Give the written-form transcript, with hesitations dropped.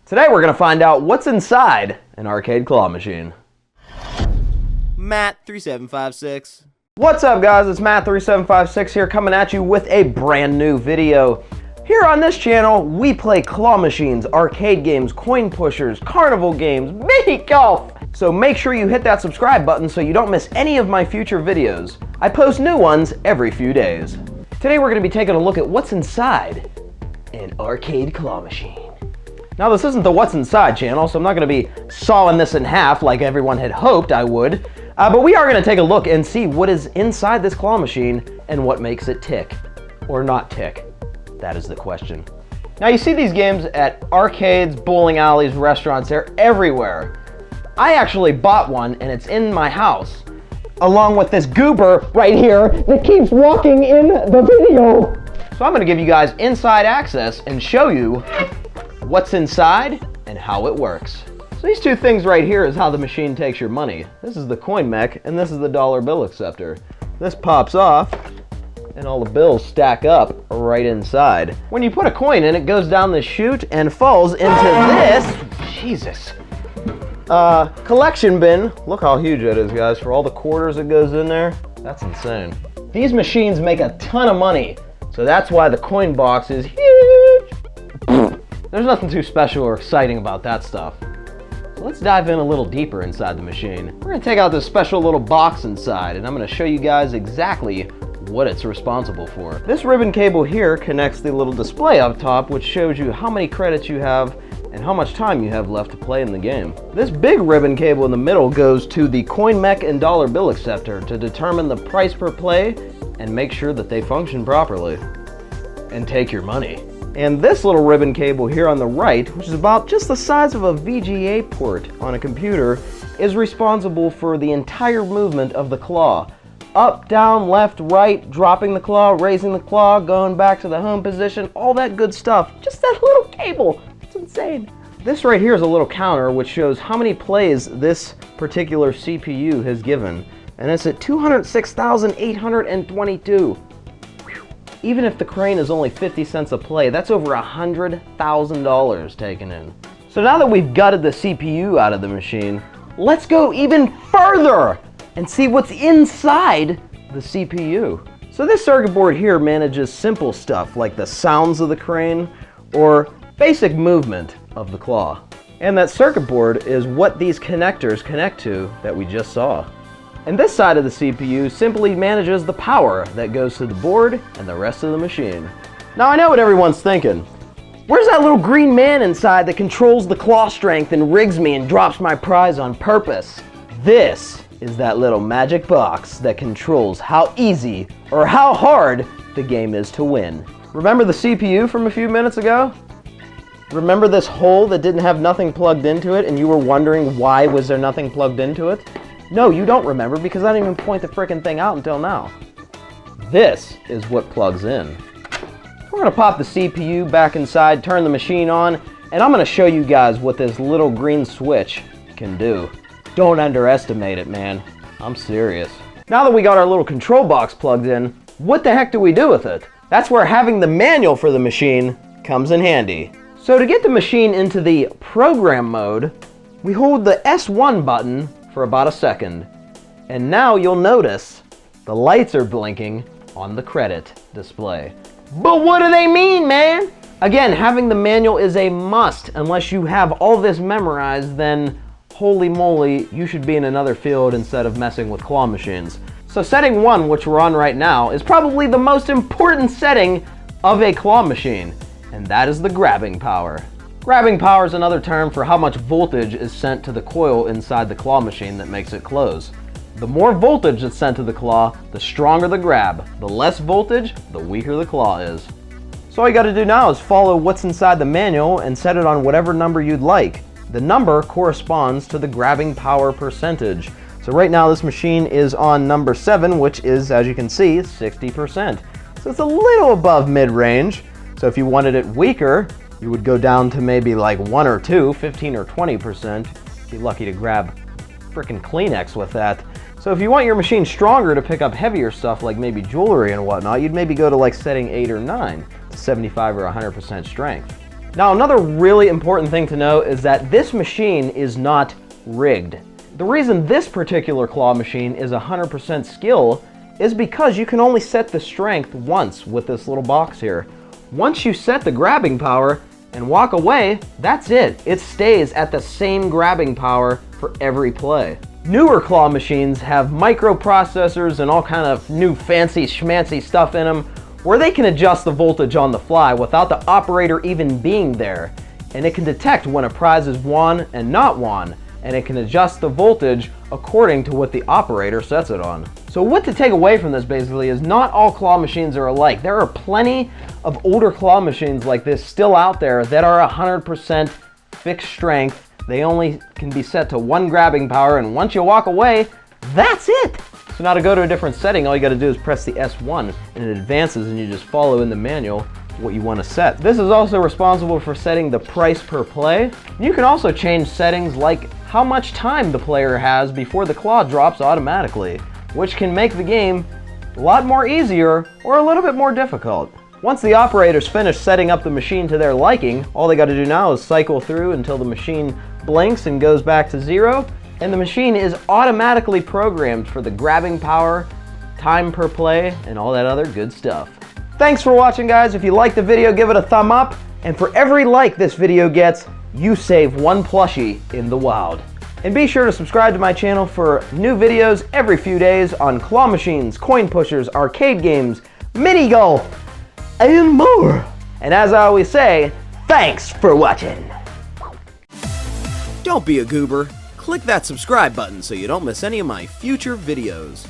Today we're going to find out what's inside an arcade claw machine. Matt3756. What's up guys, it's Matt3756 here coming at you with a brand new video. Here on this channel, we play claw machines, arcade games, coin pushers, carnival games, mini golf. So make sure you hit that subscribe button so you don't miss any of my future videos. I post new ones every few days. Today we're going to be taking a look at what's inside an arcade claw machine. Now this isn't the What's Inside channel, so I'm not going to be sawing this in half like everyone had hoped I would. But we are going to take a look and see what is inside this claw machine and what makes it tick. Or not tick. That is the question. Now you see these games at arcades, bowling alleys, restaurants, they're everywhere. I actually bought one and it's in my house, along with this goober right here that keeps walking in the video. So I'm going to give you guys inside access and show you what's inside and how it works. So these two things right here is how the machine takes your money. This is the coin mech and this is the dollar bill acceptor. This pops off and all the bills stack up right inside. When you put a coin in, it goes down the chute and falls into this, Jesus, collection bin. Look how huge that is, guys, for all the quarters that goes in there. That's insane. These machines make a ton of money, so that's why the coin box is huge. There's nothing too special or exciting about that stuff. So let's dive in a little deeper inside the machine. We're gonna take out this special little box inside and I'm gonna show you guys exactly what it's responsible for. This ribbon cable here connects the little display up top, which shows you how many credits you have and how much time you have left to play in the game. This big ribbon cable in the middle goes to the coin mech and dollar bill acceptor to determine the price per play and make sure that they function properly and take your money. And this little ribbon cable here on the right, which is about just the size of a VGA port on a computer, is responsible for the entire movement of the claw. Up, down, left, right, dropping the claw, raising the claw, going back to the home position, all that good stuff. Just that little cable. It's insane. This right here is a little counter which shows how many plays this particular CPU has given. And it's at 206,822. Even if the crane is only 50 cents a play, that's over $100,000 taken in. So now that we've gutted the CPU out of the machine, let's go even further and see what's inside the CPU. So this circuit board here manages simple stuff like the sounds of the crane or basic movement of the claw. And that circuit board is what these connectors connect to that we just saw. And this side of the CPU simply manages the power that goes to the board and the rest of the machine. Now I know what everyone's thinking. Where's that little green man inside that controls the claw strength and rigs me and drops my prize on purpose? This is that little magic box that controls how easy or how hard the game is to win. Remember the CPU from a few minutes ago? Remember this hole that didn't have nothing plugged into it and you were wondering why was there nothing plugged into it? No, you don't remember because I didn't even point the frickin' thing out until now. This is what plugs in. We're gonna pop the CPU back inside, turn the machine on, and I'm gonna show you guys what this little green switch can do. Don't underestimate it, man. I'm serious. Now that we got our little control box plugged in, what the heck do we do with it? That's where having the manual for the machine comes in handy. So to get the machine into the program mode, we hold the S1 button for about a second. And now you'll notice the lights are blinking on the credit display. But what do they mean, man? Again, having the manual is a must. Unless you have all this memorized, then holy moly, you should be in another field instead of messing with claw machines. So setting 1, which we're on right now, is probably the most important setting of a claw machine, and that is the grabbing power. Grabbing power is another term for how much voltage is sent to the coil inside the claw machine that makes it close. The more voltage that's sent to the claw, the stronger the grab. The less voltage, the weaker the claw is. So all you gotta do now is follow what's inside the manual and set it on whatever number you'd like. The number corresponds to the grabbing power percentage. So right now this machine is on number 7, which is, as you can see, 60%. So it's a little above mid-range. So if you wanted it weaker, you would go down to maybe like 1 or 2, 15 or 20%. Be lucky to grab frickin' Kleenex with that. So if you want your machine stronger to pick up heavier stuff like maybe jewelry and whatnot, you'd maybe go to like setting 8 or 9 to 75 or 100% strength. Now, another really important thing to know is that this machine is not rigged. The reason this particular claw machine is 100% skill is because you can only set the strength once with this little box here. Once you set the grabbing power and walk away, that's it. It stays at the same grabbing power for every play. Newer claw machines have microprocessors and all kind of new fancy schmancy stuff in them where they can adjust the voltage on the fly without the operator even being there. And it can detect when a prize is won and not won, and it can adjust the voltage according to what the operator sets it on. So what to take away from this basically is not all claw machines are alike. There are plenty of older claw machines like this still out there that are 100% fixed strength. They only can be set to one grabbing power, and once you walk away, that's it. So now to go to a different setting, all you gotta do is press the S1 and it advances, and you just follow in the manual what you want to set. This is also responsible for setting the price per play. You can also change settings like how much time the player has before the claw drops automatically, which can make the game a lot more easier or a little bit more difficult. Once the operators finish setting up the machine to their liking, all they got to do now is cycle through until the machine blinks and goes back to 0, and the machine is automatically programmed for the grabbing power, time per play, and all that other good stuff. Thanks for watching, guys. If you liked the video, give it a thumb up, and for every like this video gets, you save one plushie in the wild. And be sure to subscribe to my channel for new videos every few days on claw machines, coin pushers, arcade games, mini golf, and more. And as I always say, thanks for watching. Don't be a goober. Click that subscribe button so you don't miss any of my future videos.